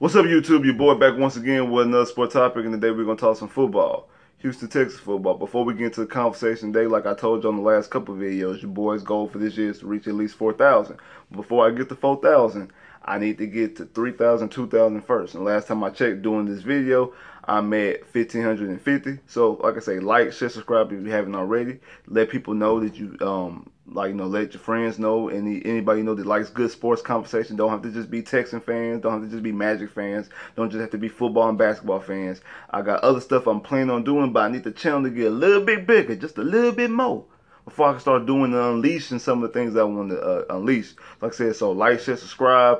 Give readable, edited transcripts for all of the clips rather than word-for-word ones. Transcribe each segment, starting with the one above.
What's up, YouTube? Your boy back once again with another sport topic, and today we're going to talk some football. Houston Texas football. Before we get into the conversation today, like I told you on the last couple of videos, your boy's goal for this year is to reach at least 4,000. Before I get to 4,000, I need to get to 3,000, 2,000 first. And last time I checked doing this video, I'm at 1,550. So, like I say, like, share, subscribe if you haven't already. Let people know that you, let your friends know, anybody know that likes good sports conversation. Don't have to just be Texan fans. Don't have to just be Magic fans. Don't just have to be football and basketball fans. I got other stuff I'm planning on doing, but I need the channel to get a little bit bigger, just a little bit more, before I can start doing the unleashing some of the things I want to unleash. Like I said, so like, share, subscribe.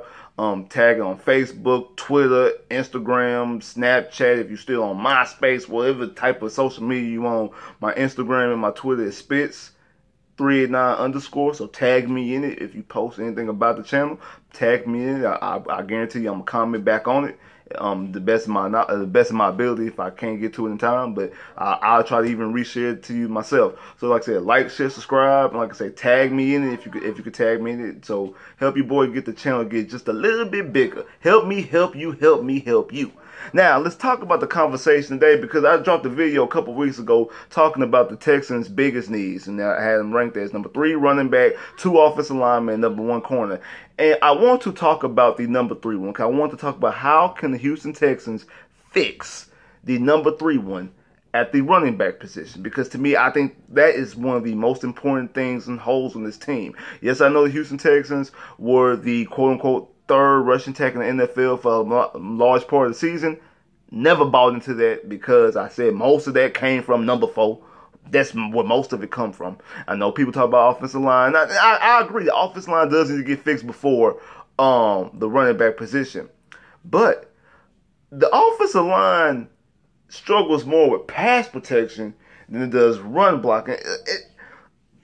Tag it on Facebook, Twitter, Instagram, Snapchat. If you're still on MySpace, whatever type of social media you on, my Instagram and my Twitter is Spitz389_. So tag me in it. If you post anything about the channel, tag me in it. I guarantee you I'm gonna comment back on it. The best of my ability if I can't get to it in time, but I'll try to even reshare it to you myself. So like I said, like, share, subscribe, and like I say, tag me in it if you could tag me in it. So help your boy get the channel get just a little bit bigger. Help me help you, help me help you. Now, let's talk about the conversation today, because I dropped a video a couple weeks ago talking about the Texans' biggest needs, and I had them ranked as number 3 running back, 2 offensive linemen, and number 1 corner. And I want to talk about the number 3 one, because I want to talk about how can the Houston Texans fix the number 3 one at the running back position, because to me, I think that is one of the most important things and holes on this team. Yes, I know the Houston Texans were the quote-unquote 3rd rushing attack in the NFL for a large part of the season. Never bought into that, because I said most of that came from number 4. That's where most of it come from. I know people talk about offensive line. I agree. The offensive line does need to get fixed before the running back position. But the offensive line struggles more with pass protection than it does run blocking.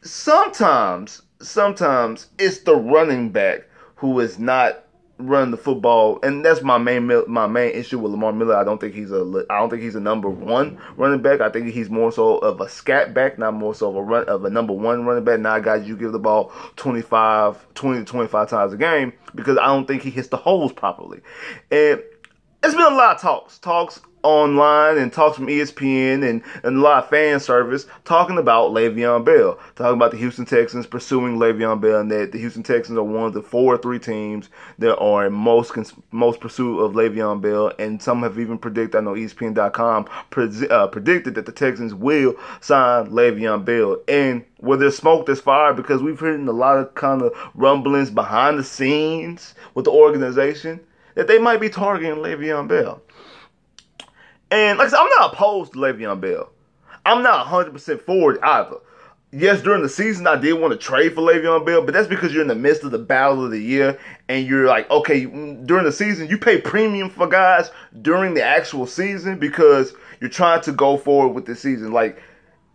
Sometimes it's the running back who is not running the football, and that's my main issue with Lamar Miller. I don't think he's a number 1 running back. I think he's more so of a scat back, not more so of a number 1 running back. Now, guys, you give the ball 20 to 25 times a game, because I don't think he hits the holes properly. And it's been a lot of talks online, and talks from ESPN and a lot of fan service talking about Le'Veon Bell, talking about the Houston Texans pursuing Le'Veon Bell, and that the Houston Texans are one of the 4 or 3 teams that are in most pursuit of Le'Veon Bell. And some have even predicted, I know ESPN.com predicted that the Texans will sign Le'Veon Bell. And where there's smoke, there's fire, because we've heard a lot of kind of rumblings behind the scenes with the organization that they might be targeting Le'Veon Bell. And like I said, I'm not opposed to Le'Veon Bell. I'm not 100% for it either. Yes, during the season, I did want to trade for Le'Veon Bell, but that's because you're in the midst of the battle of the year, and you're like, okay, during the season, you pay premium for guys during the actual season because you're trying to go forward with the season. Like,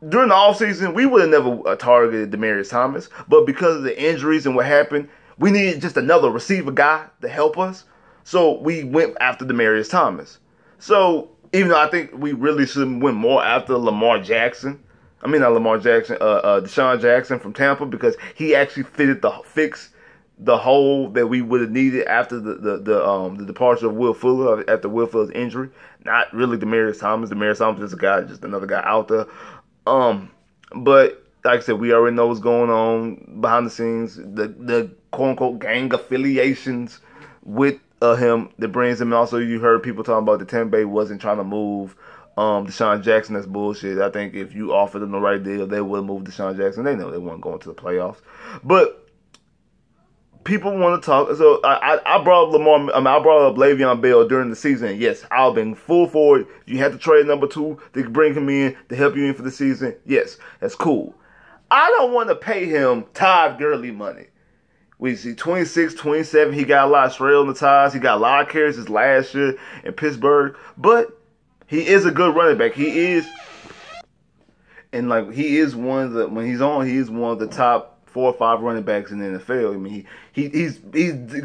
during the offseason, we would have never targeted Demaryius Thomas, but because of the injuries and what happened, we needed just another receiver guy to help us, so we went after Demaryius Thomas. So, even though I think we really should went more after Deshaun Jackson from Tampa, because he actually fixed the hole that we would have needed after the departure of Will Fuller, after Will Fuller's injury. Not really Demaryius Thomas. Demaryius Thomas is just another guy out there. But like I said, we already know what's going on behind the scenes. The quote unquote gang affiliations with him that brings him. And also, you heard people talking about the Tampa Bay wasn't trying to move Deshaun Jackson. That's bullshit. I think if you offered them the right deal, they would move Deshaun Jackson. They know they weren't going to the playoffs. But people want to talk. So I brought up Le'Veon Bell during the season. Yes, I've been full for it. You had to trade number 2 to bring him in to help you in for the season. Yes, that's cool. I don't want to pay him Todd Gurley money. We see 26, 27. He got a lot of trail in the ties. He got a lot of carries his last year in Pittsburgh. But he is a good running back. He is, and like he is one of the, when he's on, he is one of the top 4 or 5 running backs in the NFL. I mean, he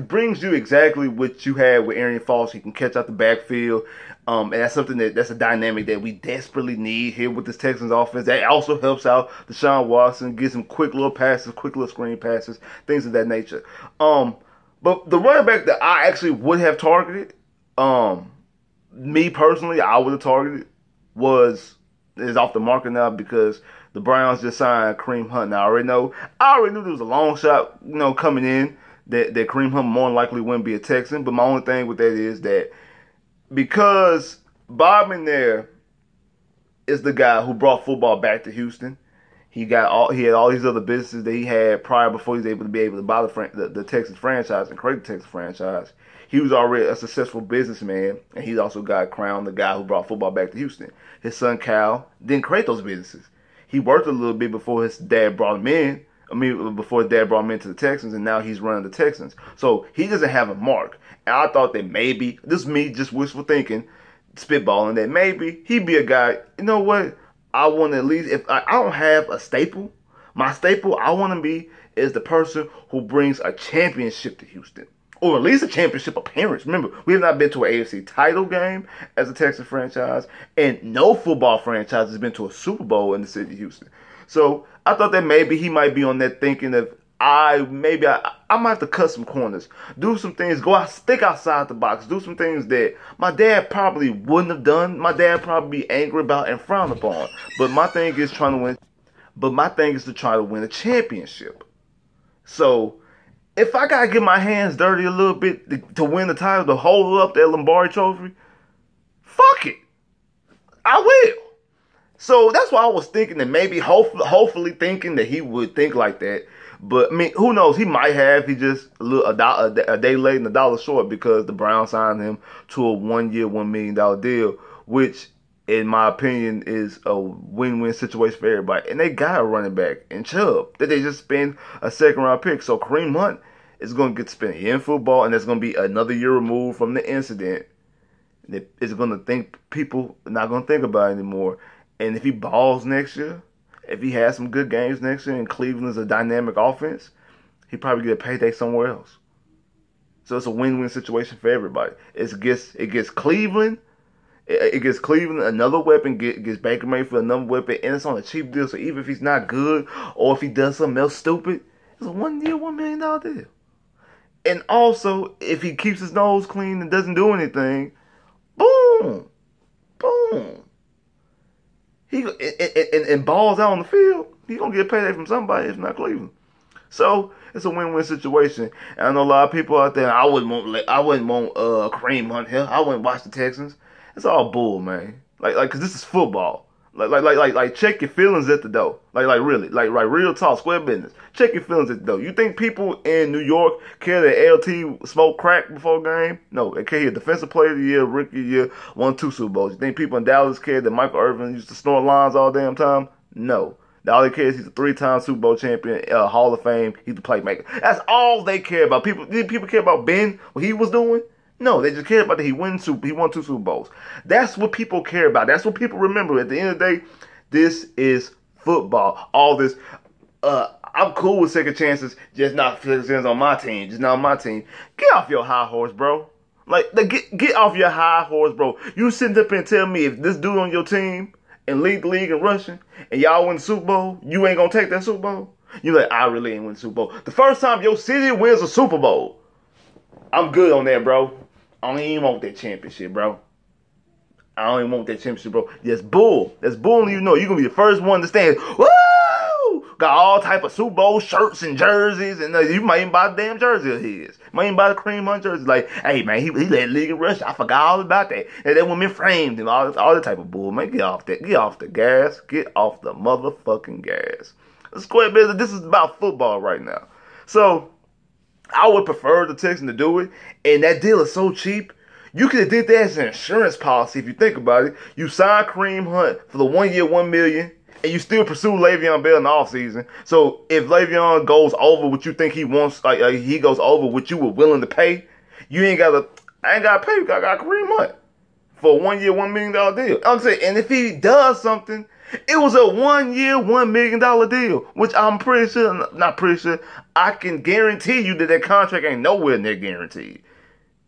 brings you exactly what you had with Arian Foster. He can catch out the backfield. And that's something that's a dynamic that we desperately need here with this Texans offense. That also helps out Deshaun Watson, gives him quick little passes, quick little screen passes, things of that nature. But the running back that I actually would have targeted Um, Me personally, I would have targeted is off the market now because the Browns just signed Kareem Hunt. Now I already knew there was a long shot, coming in that Kareem Hunt more than likely wouldn't be a Texan. But my only thing with that is that because Bob McNair is the guy who brought football back to Houston. He had all these other businesses that he had prior before he was able to buy the Texas franchise and create the Texas franchise. He was already a successful businessman, and he's also got crowned the guy who brought football back to Houston. His son Cal didn't create those businesses. He worked a little bit before his dad brought him in. Before his dad brought him into the Texans, and now he's running the Texans. So he doesn't have a mark. And I thought that maybe, this is me just wishful thinking, spitballing, that maybe he'd be a guy, you know what? I want to at least, if I don't have a staple, my staple I want to be is the person who brings a championship to Houston. Or at least a championship appearance. Remember, we have not been to an AFC title game as a Texas franchise, and no football franchise has been to a Super Bowl in the city of Houston. So I thought that maybe he might be on that thinking of, I might have to cut some corners, do some things, think outside the box, do some things that my dad probably wouldn't have done. My dad probably be angry about and frown upon. But my thing is to try to win a championship. So if I gotta get my hands dirty a little bit to win the title, to hold up that Lombardi Trophy, fuck it, I will. So that's why I was thinking that maybe, hopefully thinking that he would think like that. But, who knows? He might have. He just a day late and $1 short because the Browns signed him to a 1-year, $1 million deal, which, in my opinion, is a win-win situation for everybody. And they got a running back in Chubb that they just spent a second-round pick. So Kareem Hunt is going to get to spend a year in football, and that's going to be another year removed from the incident. That is going to think people are not going to think about it anymore. And if he balls next year, if he has some good games next year and Cleveland is a dynamic offense, he probably get a payday somewhere else. So it's a win-win situation for everybody. It gets Cleveland. It gives Cleveland another weapon, gets Baker Mayfield another weapon, and it's on a cheap deal. So even if he's not good or if he does something else stupid, it's a 1-year, $1 million deal. And also, if he keeps his nose clean and doesn't do anything, boom, boom. He and balls out on the field, he's gonna get a payday from somebody, if not Cleveland. So it's a win-win situation. And I know a lot of people out there. I wouldn't want Kareem Hunt here. I wouldn't watch the Texans. It's all bull, man. Like, cause this is football. Like, check your feelings at the door. Really, real talk, square business. Check your feelings at the door. You think people in New York care that LT smoked crack before a game? No, they care. He a defensive player of the year, rookie of the year, won 2 Super Bowls. You think people in Dallas care that Michael Irvin used to snort lines all damn time? No. All they care is he's a 3-time Super Bowl champion, Hall of Fame. He's the playmaker. That's all they care about. Did people care about Ben, what he was doing? No, they just care about that he won 2 Super Bowls. That's what people care about. That's what people remember. At the end of the day, this is football. All this, I'm cool with second chances, just not second chances on my team. Just not on my team. Get off your high horse, bro. Get off your high horse, bro. You sitting up and tell me if this dude on your team and lead the league in rushing and y'all win the Super Bowl, you ain't gonna take that Super Bowl? You like, I really ain't win the Super Bowl. The first time your city wins a Super Bowl, I'm good on that, bro. I don't even want that championship, bro. I don't even want that championship, bro. That's bull. That's bull, and you know you're going to be the first one to stand. Woo! Got all type of Super Bowl shirts and jerseys, and you might even buy the damn jersey of his. You might even buy the Kareem Hunt jersey. Like, hey, man, he led league in rush. I forgot all about that. And that woman framed him. All that type of bull. Man, get off that. Get off the gas. Get off the motherfucking gas. Square business. This is about football right now. So I would prefer the Texans to do it, and that deal is so cheap. You could have did that as an insurance policy if you think about it. You signed Kareem Hunt for the 1 year, $1 million, and you still pursue Le'Veon Bell in the offseason. So if Le'Veon goes over what you think he wants, he goes over what you were willing to pay, I ain't gotta pay you. I got Kareem Hunt for a 1 year, $1 million deal. I'm saying, and if he does something, it was a 1 year, $1 million deal, which I'm not pretty sure, I can guarantee you that contract ain't nowhere near guaranteed.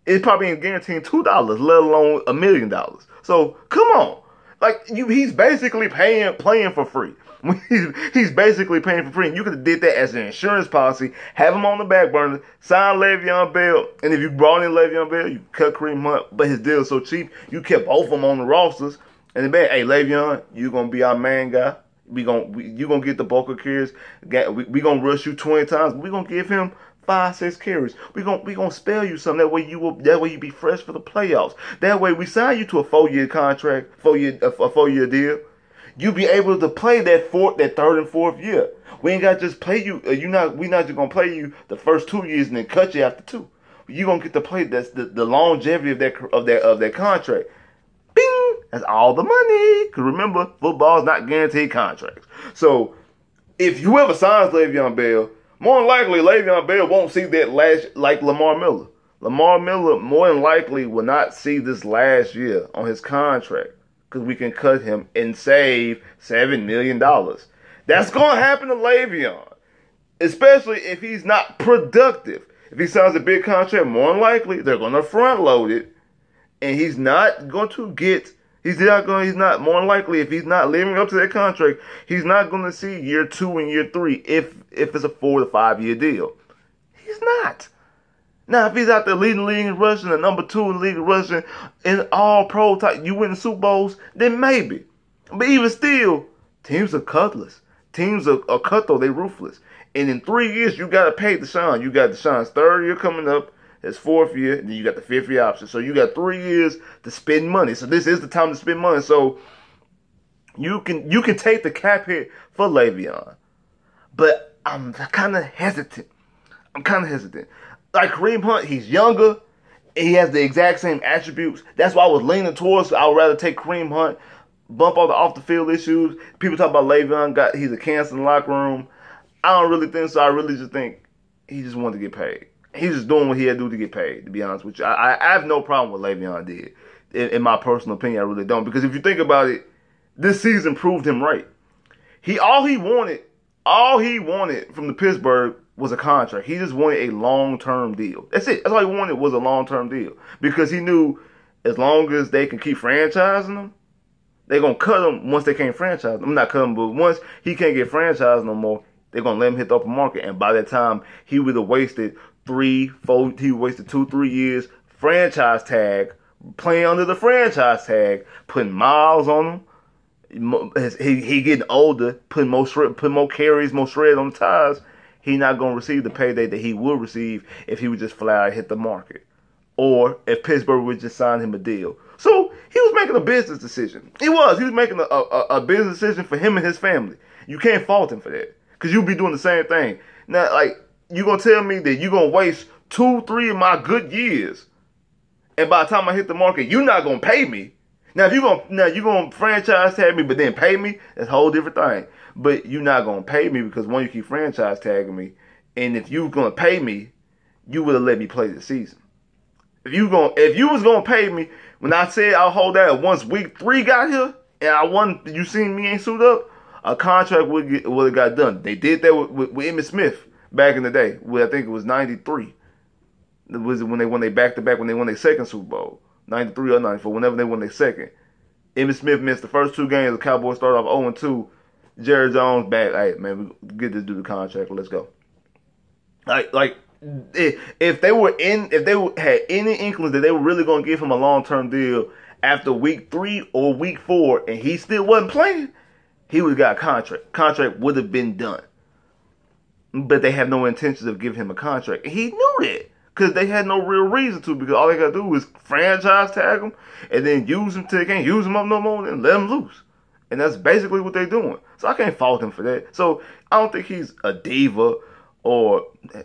It probably ain't guaranteeing $2, let alone $1 million. So, come on. Like he's basically playing for free. He's basically paying for free. And you could have did that as an insurance policy, have him on the back burner, sign Le'Veon Bell, and if you brought in Le'Veon Bell, you cut Kareem Hunt, but his deal is so cheap, you kept both of them on the rosters. And then, hey, Le'Veon, you gonna be our main guy. You gonna get the bulk of carries. We gonna rush you 20 times. We gonna give him 5-6 carries. We gonna spell you something. That way you be fresh for the playoffs. That way we sign you to a 4-year contract, a 4-year deal. You be able to play that third and fourth year. We ain't got to just play you. We not just gonna play you the first 2 years and then cut you after 2. You gonna get to play the longevity of that contract. Bing! That's all the money. Cause remember, football is not guaranteed contracts. So if whoever signs Le'Veon Bell, more than likely Le'Veon Bell won't see that last like Lamar Miller. Lamar Miller more than likely will not see this last year on his contract. Because we can cut him and save $7 million. That's going to happen to Le'Veon. Especially if he's not productive. If he signs a big contract, more than likely, they're going to front load it. And he's not going to get, more than likely, if he's not living up to that contract, he's not going to see year 2 and year 3 if it's a 4 to 5 year deal. He's not. Now, if he's out there leading the league in rushing, the number 2 in the league in rushing, in all pro type, you win the Super Bowls, then maybe. But even still, teams are cutlass. Teams are cutthroat. They're ruthless. And in 3 years, you got to pay Deshaun. You got Deshaun's 3rd year coming up, his 4th year, and then you got the 5th year option. So you got 3 years to spend money. So this is the time to spend money. So you can take the cap hit for Le'Veon. But I'm kind of hesitant. Like Kareem Hunt, he's younger, and he has the exact same attributes. That's why I was leaning towards. I would rather take Kareem Hunt, bump all the off the field issues. People talk about Le'Veon, he's a cancer in the locker room. I don't really think so. I really just think he just wanted to get paid. He's just doing what he had to do to get paid, to be honest with you. I have no problem with Le'Veon did. In my personal opinion, I really don't. Because if you think about it, this season proved him right. All he wanted from the Pittsburgh was a contract. He just wanted a long-term deal. That's it. That's all he wanted was a long-term deal. Because he knew as long as they can keep franchising him, they're going to cut him once they can't franchise him. I'm not cutting him, but once he can't get franchised no more, they're going to let him hit the open market. And by that time, he would have wasted 2-3 years franchise tag, playing under the franchise tag, putting miles on him. He getting older, putting more carries, more shred on the tires. He's not going to receive the payday that he would receive if he would just flat out hit the market. Or if Pittsburgh would just sign him a deal. So he was making a business decision. He was making a business decision for him and his family. You can't fault him for that. Because you'll be doing the same thing. Now, like, you're going to tell me that you're going to waste 2-3 of my good years. And by the time I hit the market, you're not going to pay me. Now, if you're going to franchise tag me, but then pay me, that's a whole different thing. But you're not going to pay me because, one, you keep franchise tagging me. And if you were going to pay me, you would have let me play the season. If you was going to pay me, when I said I'll hold that once week 3 got here, and I won, you seen me ain't suit up, a contract would have got done. They did that with Emmitt Smith back in the day. I think it was 93. It was when they won their back-to-back, when they won their second Super Bowl. 93 or 94, whenever they won their second. Emmitt Smith missed the first 2 games. The Cowboys started off 0-2. Jerry Jones back. Hey, man, we get this dude the contract. Let's go. If they had any inkling that they were really going to give him a long-term deal after week 3 or week 4, and he still wasn't playing, he would have got a contract. Contract would have been done. But they have no intentions of giving him a contract. And he knew that. Because they had no real reason to. Because all they got to do is franchise tag him. And then use him till they can't use him up no more. And then let him loose. And that's basically what they're doing. So I can't fault him for that. So I don't think he's a diva. Or I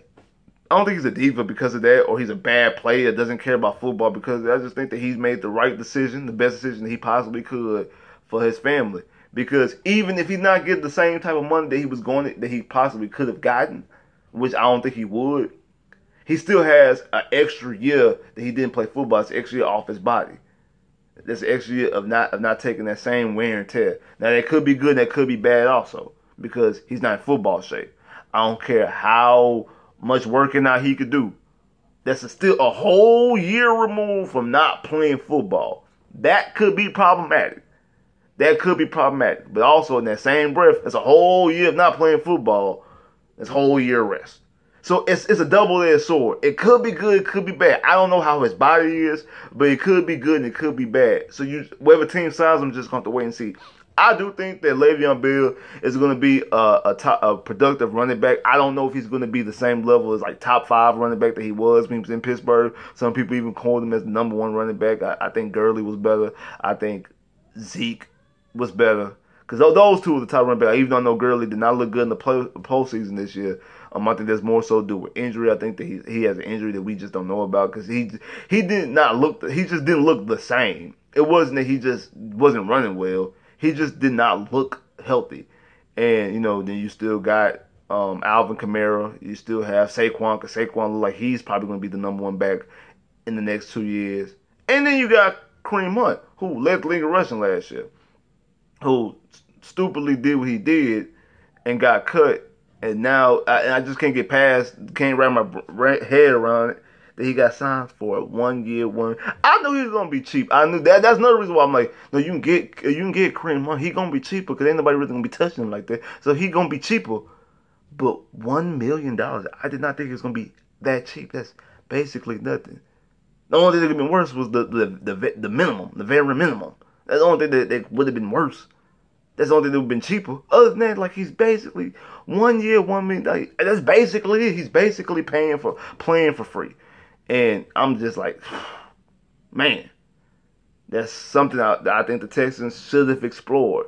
don't think he's a diva because of that. Or he's a bad player. Doesn't care about football. Because I just think that he's made the right decision. The best decision that he possibly could for his family. Because even if he's not getting the same type of money that he possibly could have gotten, which I don't think he would, he still has an extra year that he didn't play football. It's an extra year off his body. That's an extra year of not taking that same wear and tear. Now that could be good, that could be bad also, because he's not in football shape. I don't care how much working out he could do. That's still a whole year removed from not playing football. That could be problematic. That could be problematic. But also in that same breath, it's a whole year of not playing football. It's a whole year rest. So it's a double-edged sword. It could be good, it could be bad. I don't know how his body is, but it could be good and it could be bad. So whatever team signs him, just going to wait and see. I do think that Le'Veon Bell is going to be a productive running back. I don't know if he's going to be the same level as like top 5 running back that he was when he was in Pittsburgh. Some people even called him as the number 1 running back. I think Gurley was better. I think Zeke was better. Because those two are the top running back. Even though I know Gurley did not look good in the postseason this year. I think that's more so due with injury. I think that he has an injury that we just don't know about. Because he just didn't look the same. It wasn't that he just wasn't running well. He just did not look healthy. And, then you still got Alvin Kamara. You still have Saquon, because Saquon looks like he's probably going to be the number 1 back in the next 2 years. And then you got Kareem Hunt, who led the league in rushing last year, who stupidly did what he did and got cut. And now I just can't wrap my head around it, that he got signed for a 1 year. I knew he was gonna be cheap. I knew that. That's another reason why I'm like, no, you can get Kareem Hunt. He gonna be cheaper because ain't nobody really gonna be touching him like that. So he gonna be cheaper. But $1 million, I did not think it was gonna be that cheap. That's basically nothing. The only thing that could have been worse was the minimum, the very minimum. That's the only thing that would have been worse. That's the only thing that would have been cheaper. Other than that, like, he's basically 1 year, $1 million. That's basically it. He's basically playing for free. And I'm just like, man, that's something that I think the Texans should have explored.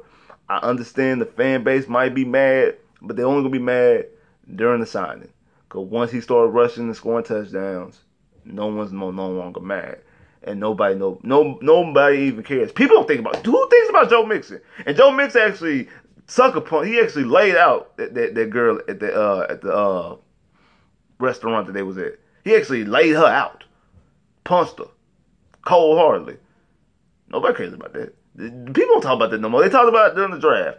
I understand the fan base might be mad, but they're only going to be mad during the signing. Because once he started rushing and scoring touchdowns, no one's no longer mad. And nobody even cares. People don't think about it. Who thinks about Joe Mixon? And Joe Mixon actually sucker punch. He actually laid out that girl at the restaurant that they was at. He actually laid her out, punched her, cold-heartedly. Nobody cares about that. People don't talk about that no more. They talk about it during the draft.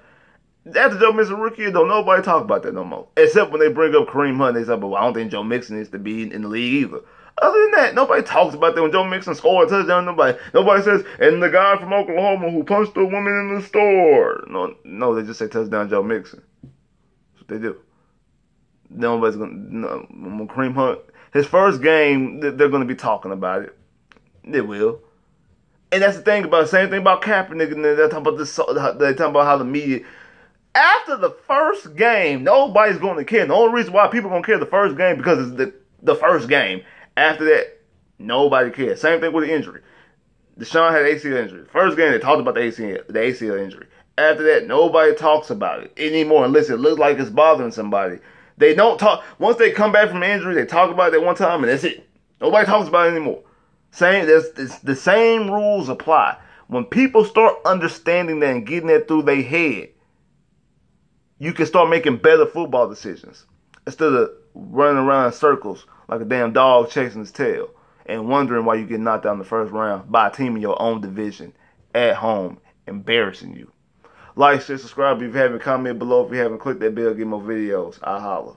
After Joe Mixon rookie, don't nobody talk about that no more. Except when they bring up Kareem Hunt, they say, "Well, I don't think Joe Mixon needs to be in the league either." Other than that, nobody talks about that when Joe Mixon scored a touchdown. Nobody says, "And the guy from Oklahoma who punched a woman in the store." No, they just say touchdown Joe Mixon. That's what they do. Nobody's gonna Kareem Hunt. His first game, they're going to be talking about it. They will. And that's the same thing about Kaepernick. And they're talking about they're talking about how the media, after the first game, nobody's going to care. The only reason why people are going to care the first game because it's the first game. After that, nobody cares. Same thing with the injury. Deshaun had ACL injury. First game, they talked about the ACL injury. After that, nobody talks about it anymore unless it looks like it's bothering somebody. They don't talk. Once they come back from injury, they talk about it that one time, and that's it. Nobody talks about it anymore. The same rules apply. When people start understanding that and getting that through their head, you can start making better football decisions instead of running around in circles like a damn dog chasing his tail and wondering why you get knocked out in the first round by a team in your own division at home, embarrassing you. Like, share, subscribe if you haven't, comment below if you haven't, click that bell, get more videos. I holla.